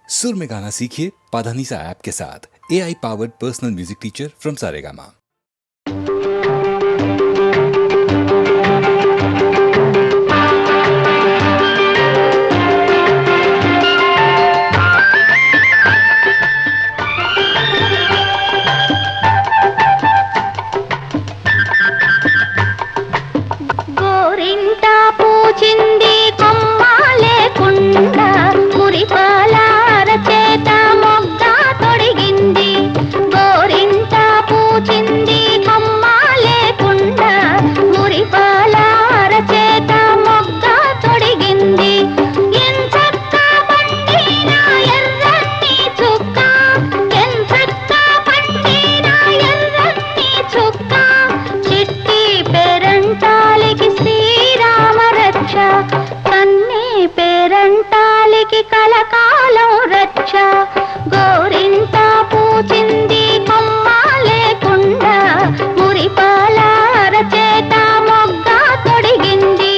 सुर में गाना सीखिए पाधानीसा ऐप के साथ। AI powered personal music teacher from Saregama. కలకాలం రక్ష గోరింట పూచింది కొమ్మ లేకుండా మురిపాల అరచేత మొగ్గ తొడిగింది.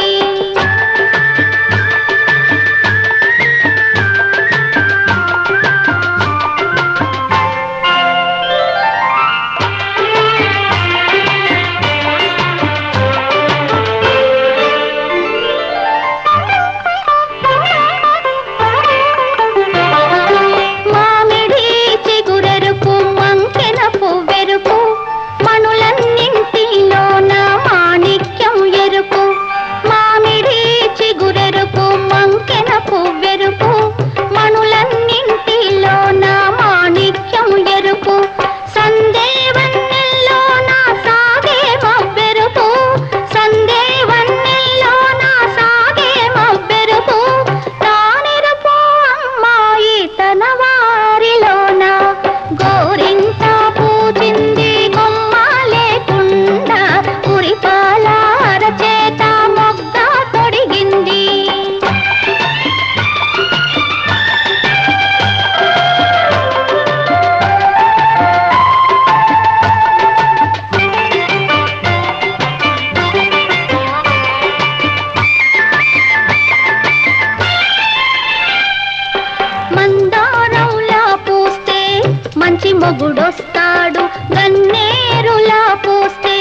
మొగుడొస్తాడు గన్నేరులా పూస్తే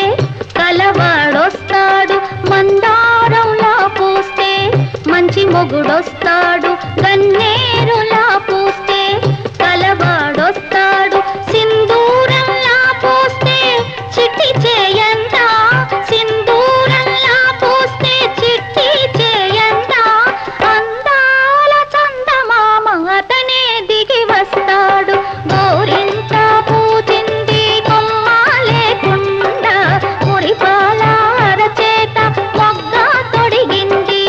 కలవాడొస్తాడు. మందారంలా పూస్తే మంచి మొగుడొస్తాడు గన్నేరులా పూస్తే కలవాడొస్తాడు. సింధూరంలా పూస్తే చిట్టి చేయంతా సింధూరంలా పూస్తే చిట్టి చేయంతా అందాల చందమామ అతనే దిగి వస్తాడు. గోరింట పూచింది కొమ్మ లేకుండా మురిపాల అరచేత మొగ్గ తొడిగింది.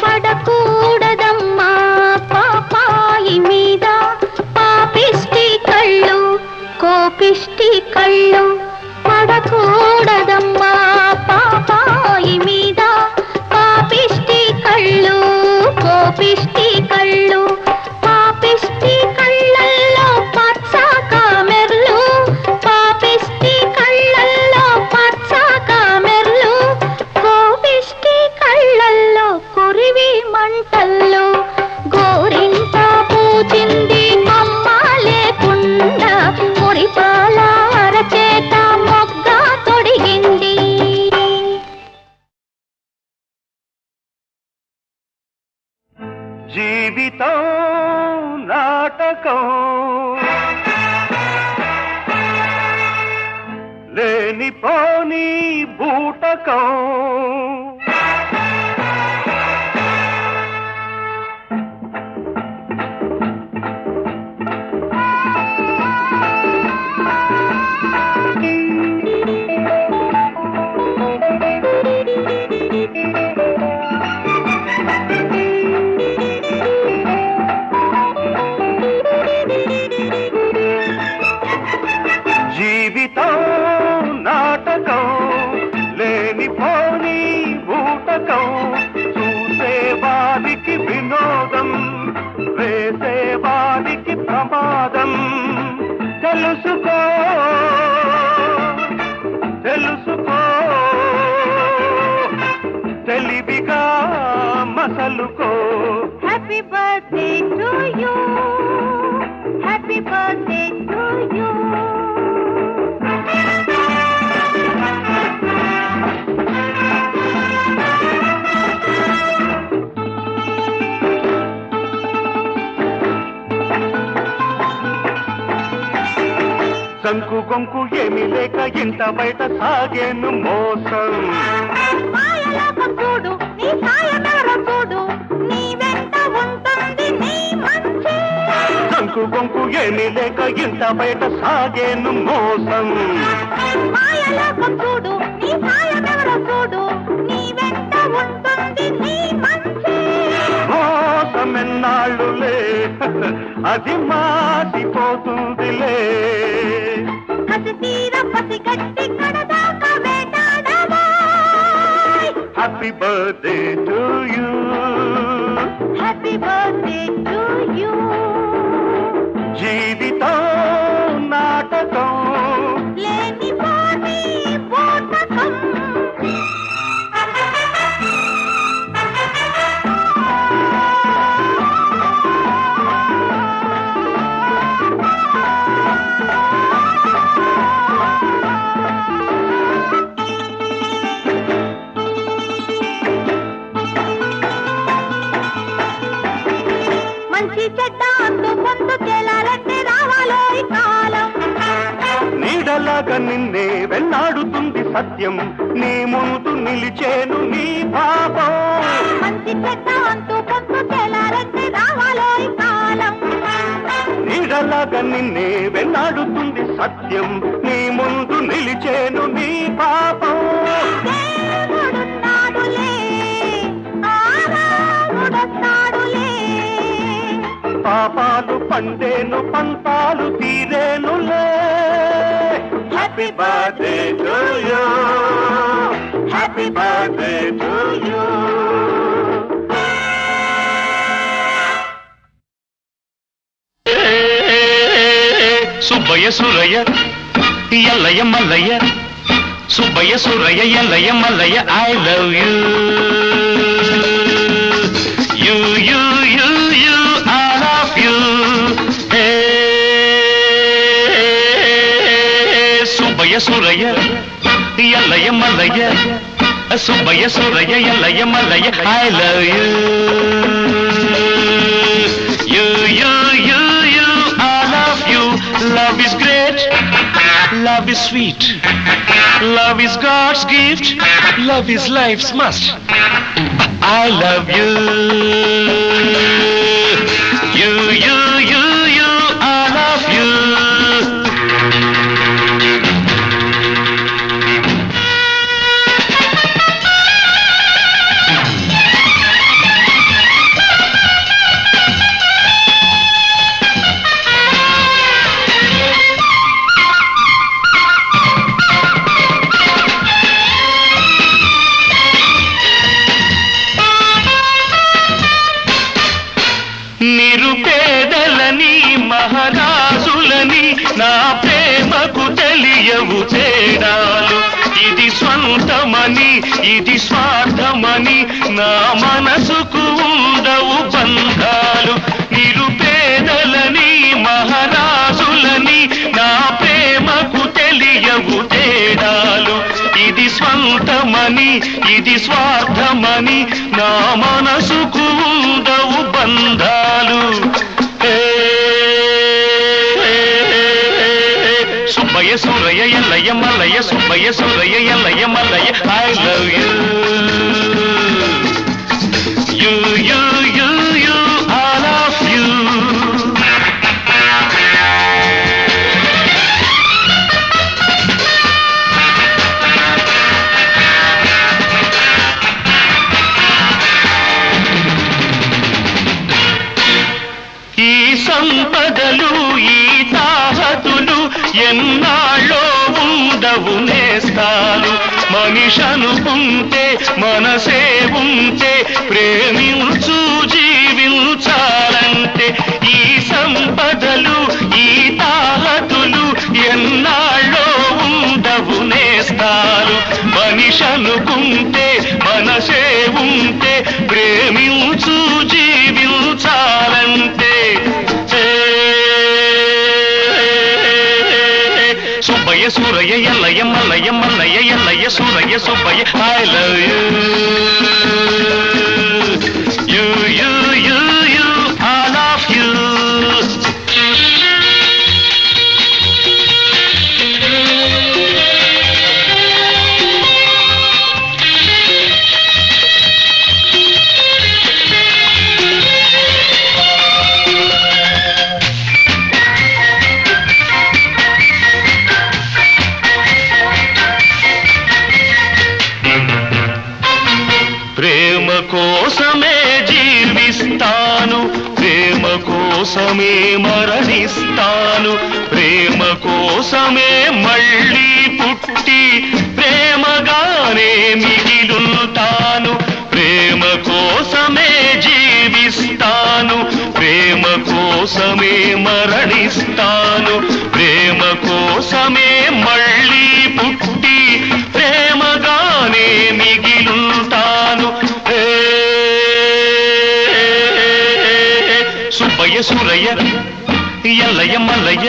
పడకూడదమ్మా పాపాయి మీద పాపిష్టి కళ్ళు కోపిష్టి కళ్ళు. పడకూడదమ్మా పాపాయి మీద పాపిష్టి కళ్ళు కోపిష్టి కళ్ళు. పాపిష్టి కళ్ళల్లో పచ్చ కామెర్లు పాపిష్టి కళ్ళల్లో పచ్చ కామెర్లు. కోపిష్టి కళ్ళల్లో కురివి మంటల్లో. గోరింట పూచింది కొమ్మ లేకుండా మురిపాల అరచేత మొగ్గ తొడిగింది. జీవితం నాటకం లేనిపోని బూటకం. జీవితం నాటకం లేనిపోని బూటకం. చూసేవారికి వినోదం వేసేవారికి ప్రమాదం. తెలుసుకో తెలుసుకో happy birthday to you, happy birthday to you. సంకు కొంకు ఏమీ లేక ఇంట బయట సాగేను మోసం. మాయలోకం చూడు, నీ సాయమెవరో చూడు, నీ వెంట ఉంటుంది నీ మంచి. సంకు కొంకు ఏమీ లేక ఇంట బయట సాగేను మోసం. మాయలోకం చూడు, నీ సాయమెవరో చూడు, నీ వెంట ఉంటుంది నీ మంచి. మోసమెన్నాళ్ళులే అది మాసిపోతుందిలే. కసి తీర పసి గట్టి కడదాకా వేటాడవా. Happy birthday to you, happy birthday to you. జీవితం నాటకం లేని పోనీ బోటకం. మంచి చెడ్డ అందు పొందు తేలాలంటే రావాలో ఈ కాలం. నీడలాగా నిన్నే వెన్నాడుతుంది సత్యం, నీ ముందు నిలిచేను నీ పాపం. మంచి చెడ్డ అందు పొందు తేలాలంటే రావాలో ఈ కాలం. నీడలాగా నిన్నే వెన్నాడుతుంది సత్యం, నీ ముందు నిలిచేను నీ పాపం. దేవుడున్నాడులే, ఆ రాముడొస్తాడులే. పాపాలు పండేను పంతాలు తీరేనులే. Happy birthday to you, happy birthday to you. Subbaiah Surayya Ellaiah Mallayya, Subbaiah Surayya Ellaiah Mallayya, I love you you you you you, I love you. Subbaiah Surayya Ellaiah Mallayya, Subbaiah Surayya Ellaiah Mallayya, I love you you you you you, I love you. Love is great, love is sweet, love is God's gift, love is life's must. I love you, you, you, you, you, I love you. నిరుపేదలని మహారాజులని నా ప్రేమకు తెలియవు తేడాలు. ఇది స్వంతమని ఇది స్వార్థమని నా మనసుకు ఉండవు బంధాలు. నిరుపేదలని మహారాజులని నా ప్రేమకు తెలియవు తేడాలు. ఇది స్వంతమని ఇది స్వార్థమని నా మనసుకు ఉండవు బంధాలు. Subbayya Surayya Ellaiah Mallayya, Subbaiah Surayya Ellaiah Mallayya, I love you you you you you, I love you. ఈ సంపదలు ఈ తాహతులు ఎన్నాళ్ళో ఉండవు నేస్తాలు. మనిషనుకుంటే మనసే ఉంటే ప్రేమించు జీవించాలంటే. ఈ సంపదలు ఈ తాహతులు ఎన్నాళ్ళో ఉండవు నేస్తాలు. మనిషనుకుంటే మనసే ఉంటే ప్రేమించు జీవించాలంటే. చాలంటే Subbaiah Surayya Ellaiah Mallaiah Mallaiah Yellaiah Suraiah Subbaiah I love you you you you all of you. ప్రేమ కోసమే జీవిస్తాను, ప్రేమ కోసమే మరణిస్తాను, ప్రేమ కోసమే మళ్ళీ పుట్టి ప్రేమగానే మిగిలుంటాను. ప్రేమ కోసమే జీవిస్తాను, ప్రేమ కోసమే మరణిస్తాను, ప్రేమ కోసమే మళ్ళీ పుట్టి ప్రేమగానే మిగిలుంటాను. Subbaiah Surayya Ellaiah Mallayya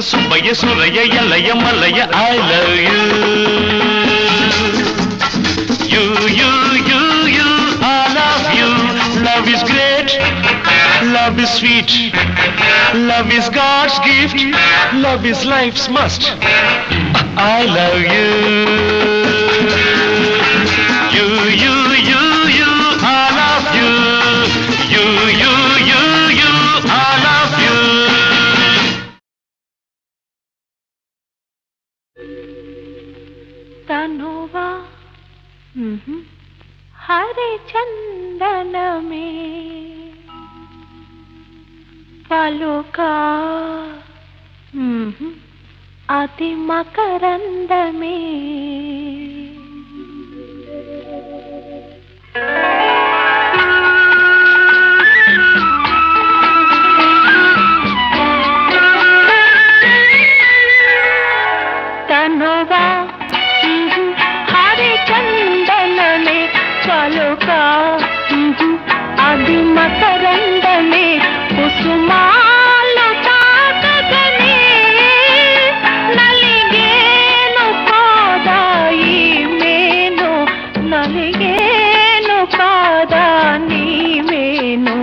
Subbaiah Surayya Ellaiah Mallayya I love you you you you you I love you. Love is great, love is sweet, love is God's gift, love is life's must. I love you you you you you I love you you you you you I love you. తనువా హరి చందనమే పలుకా అతి మకరందమే. తనువా హరి చందనమే పలుకా అది మకరందమే కుసుమాలు తాకగనే నలిగేను కాదా ఈ మేను, నలిగేను కాదా నీ మేను.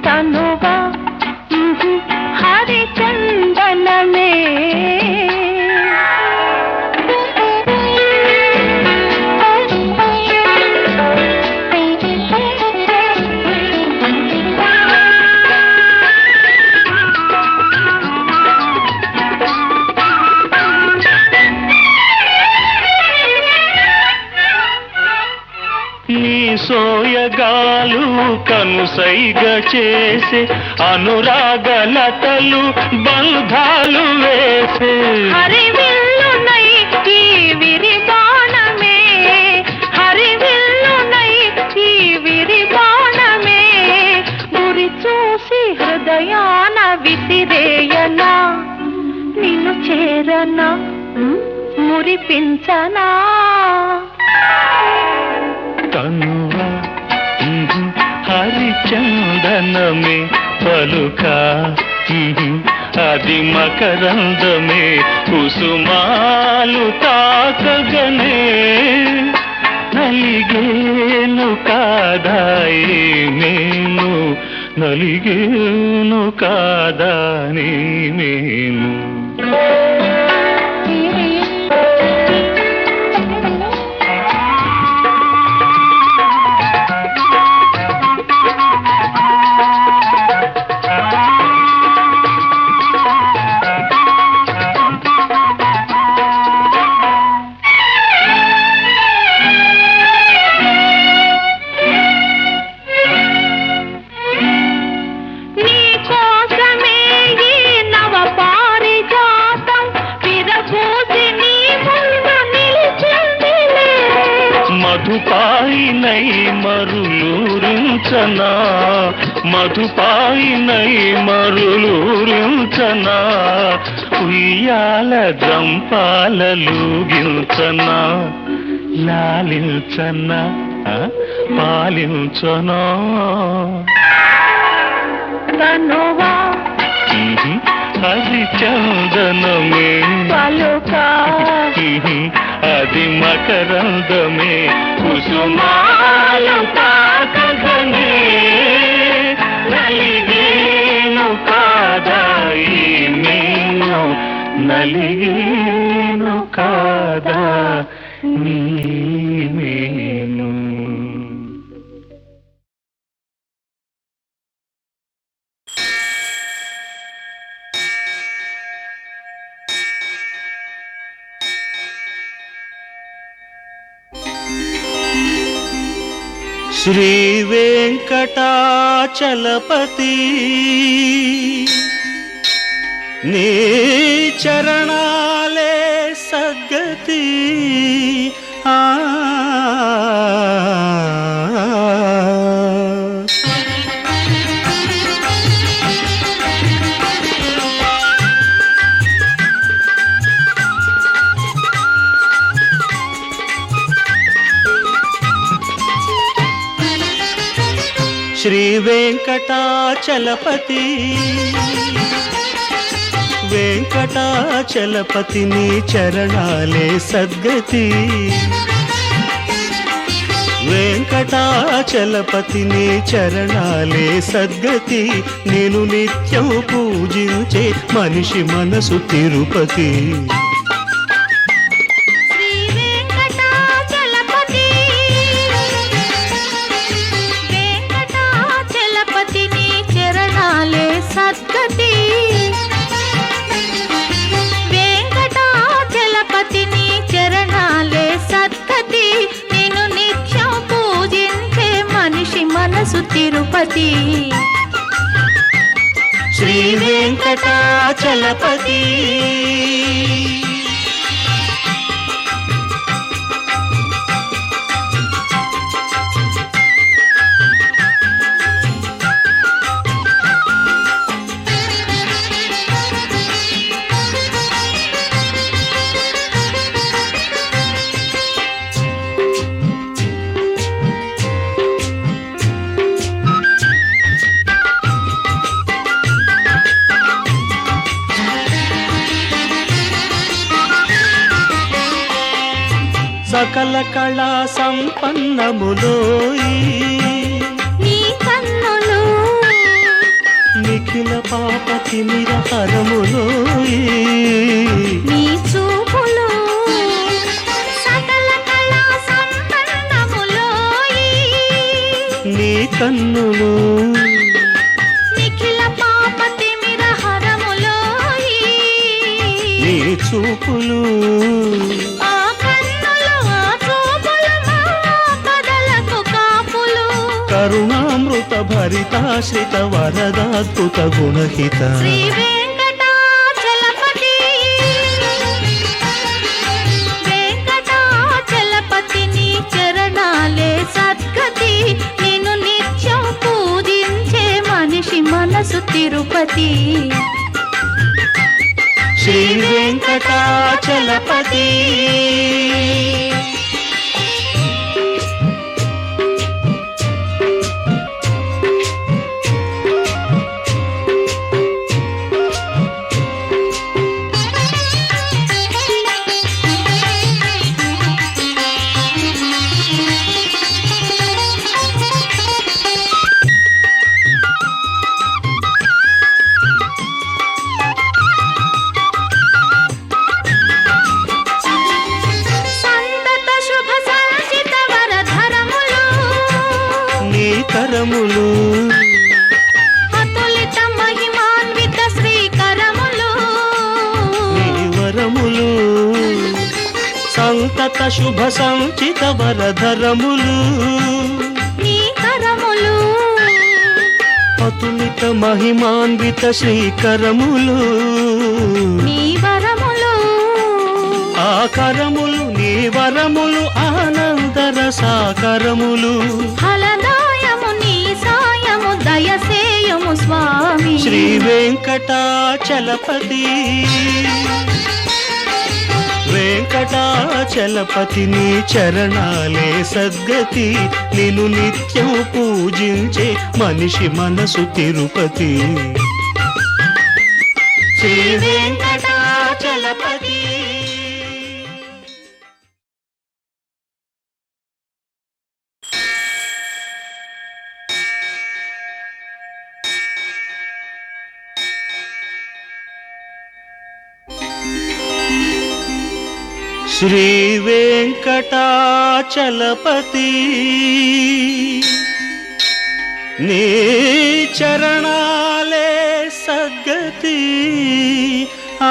తనువా హరి చందనమే. నీ సోయగాలు కనుసైగ చేసే అనురాగలతలు బంధాలు వేసే హరివిల్లునై ఈ విరిబాణమే, హరివిల్లునై ఈ విరిబాణమే గురి చూసి హృదయాన విసిరేయనా, నిన్ను చేరనా మురిపించనా. తనువా హరి చందనమే పలుకా అది మకరందమే కుసుమాలు తాకగనే నలిగేను కాదా నేను, నలిగేను కాదా నీ నేను. మధుపాయినై మరులూరించనా, మధుపాయినై మరులూరించనా, ఉయ్యాల జంపాలూగించనా, లాలించనా పాలించనా. తనువా అది చందనమే పలుకా అది మకరందమే కుసుమాలు తాకగనే నలిగేను కాదా ఈ నేను నలిగేను కాదా నీ నేను. శ్రీ వెంకటాచలపతి నీ చరణాలే సద్గతి ఆ శ్రీ వెంకటాచలపతి వెంకటాచలపతి నీ చరణాలే సద్గతి వెంకటాచలపతి నీ చరణాలే సద్గతి నేను నిత్యం పూజించే మనిషి మనసు తిరుపతి. సద్గతి వెంకటాచలపతి నీ చరణాలే సద్గతి నేను నిత్యం పూజించే మనిషి మనసు తిరుపతి. శ్రీ వెంకటాచలపతి సకల కళా సంపన్నములోయి నీ కన్నులు నిఖిల పాప తిమిర హరములోయి నీ చూపులు సకల కళా సంపన్నములోయి నీ కన్నులు నిఖిల పాప తిమిర హరములోయి నీ చూపులు కరుణామృత భరితాశ్రిత వరదాద్భుత గుణహిత. శ్రీ వెంకటాచలపతి వెంకటాచలపతి నీ చరణాలే సద్గతి నేను నిత్యం పూజించే మనిషి మనసు తిరుపతి. శ్రీ వెంకటాచలపతి కరములు అతులిత మహిమాన్విత శ్రీకరములు నీ వరములు సంతత శుభ సంచిత వరధరములు నీ కరములు అతులిత మహిమాన్విత శ్రీకరములు నీ వరములు ఆ కరములు నీ వరములు ఆనందర సాకరములు దయసేయము స్వామి. శ్రీ వెంకటాచలపతి వెంకటాచలపతి నీ చరణాలే సద్గతి నిన్ను నిత్యం పూజించే మనిషి మనసు తిరుపతి శ్రీ వెంకటాచలపతి. శ్రీ వెంకటాచలపతి నీ చరణాలే సద్గతి ఆ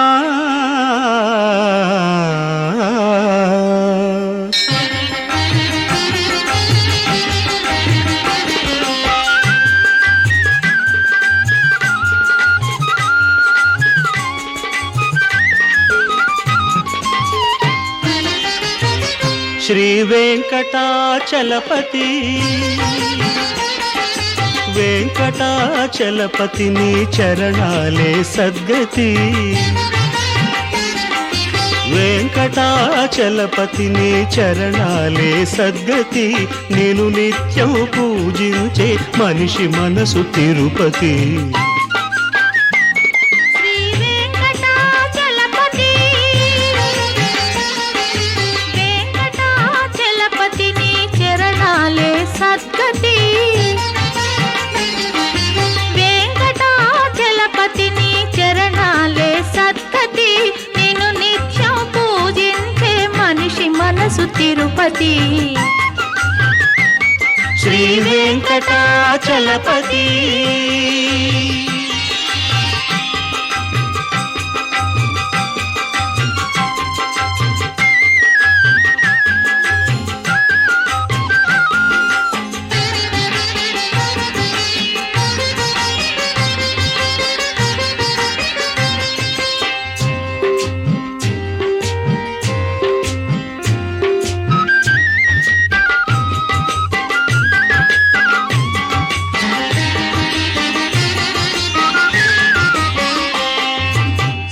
శ్రీ వెంకటాచలపతి వెంకటాచలపతి నీ చరణాలే సద్గతి వెంకటాచలపతి నీ చరణాలే సద్గతి నేను నిత్యం పూజించే మనిషి మనసు తిరుపతి సద్గతి వెంకటాచలపతి నీ చరణాలే సద్గతి నిన్ను నిత్యం పూజించే మనిషి మనసు తిరుపతి శ్రీ వెంకటాచలపతి.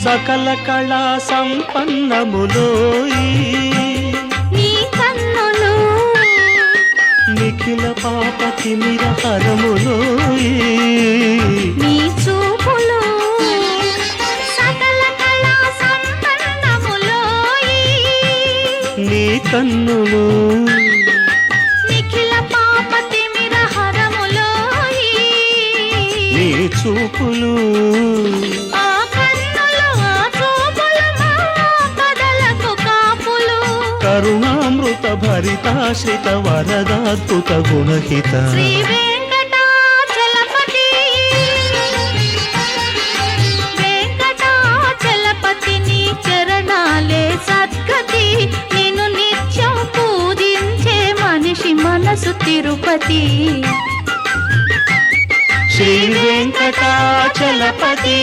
సకల కళా సంపన్నములోయి నీ కన్నులు నిఖిల పాప తిమిరహరములోయి నీ చూపులు సకల కళా సంపన్నములోయి నీ కన్నులు నిఖిల పాప తిమిరహరములోయి నీ చూపులు కరుణామృత భరితాశ్రిత వరదాద్భుత గుణహిత శ్రీ వెంకటాచలపతి వెంకటాచలపతి నీ చరణాలే సద్గతి నిన్ను నిత్యం పూజించే మనిషి మనసు తిరుపతి శ్రీ వెంకటాచలపతి.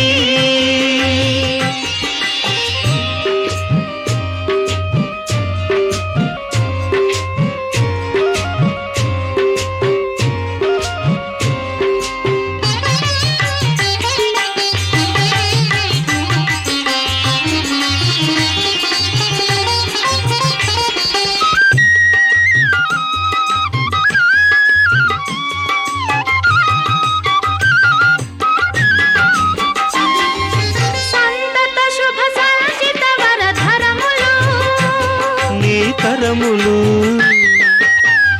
కరములు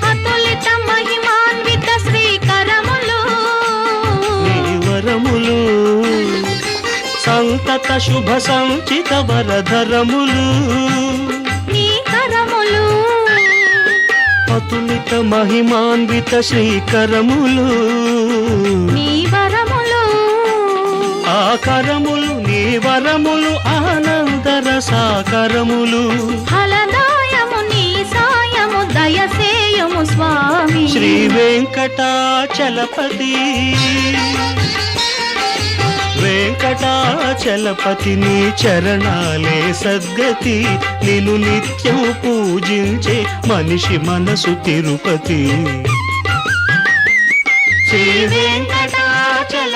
అతులిత మహిమాన్విత శ్రీకరములు నీ వరములు సంతత శుభ సంచిత వరధరములు నీ కరములు అతులిత మహిమాన్విత శ్రీకరములు నీ వరములు ఆ కరములు నీ వరములు ఆనందర సాకరములు దయసేయము స్వామి శ్రీ వెంకటాచలపతి వెంకటాచలపతి నీ చరణాలే సద్గతి నిన్ను నిత్యం పూజించే మనిషి మనసు తిరుపతి శ్రీ వెంకటాచల